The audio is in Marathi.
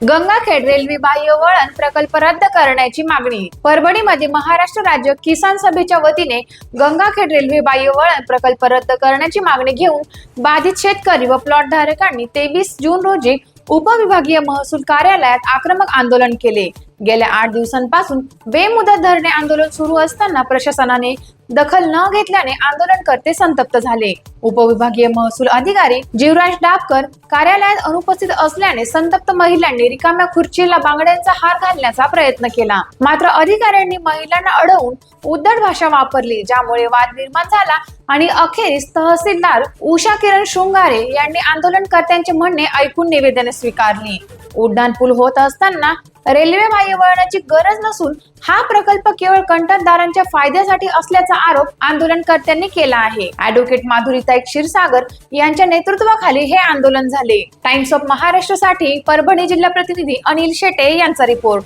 गंगाखेड रेल्वे बाह्य वळण प्रकल्प रद्द करण्याची मागणी। परभणीमध्ये महाराष्ट्र राज्य किसान सभेच्या वतीने गंगाखेड रेल्वे बाह्य वळण प्रकल्प रद्द करण्याची मागणी घेऊन बाधित शेतकरी व प्लॉट धारकांनी 23 जून रोजी उपविभागीय महसूल कार्यालयात आक्रमक आंदोलन केले। गेल्या 8 दिवसांपासून बेमुदत धरणे आंदोलन सुरू असताना प्रशासनाने दखल न घेतल्याने आंदोलनकर्ते संतप्त झाले। उपविभागीय महसूल अधिकारी जीवराज डाबकर कार्यालयात अनुपस्थित असल्याने संतप्त महिलांनी रिकाम्या खुर्चीला बांगड्यांचा हार घालण्याचा प्रयत्न केला, मात्र अधिकाऱ्यांनी महिलांना अडवून उद्धट भाषा वापरली, ज्यामुळे वाद निर्माण झाला आणि अखेरीस तहसीलदार उषा किरण शृंगारे यांनी आंदोलनकर्त्यांचे म्हणणे ऐकून निवेदने स्वीकारली। उड्डाणपूल होत असताना रेल्वे बाह्य वळणाची गरज नसून हा प्रकल्प केवळ कंत्राटदारांच्या फायद्यासाठी असल्याचा आरोप आंदोलनकर्त्यांनी केला आहे। ॲडव्होकेट माधुरीताई क्षीरसागर यांच्या नेतृत्वाखाली हे आंदोलन झाले। टाइम्स ऑफ महाराष्ट्र साठी परभणी जिल्हा प्रतिनिधी अनिल शेटे यांचा रिपोर्ट।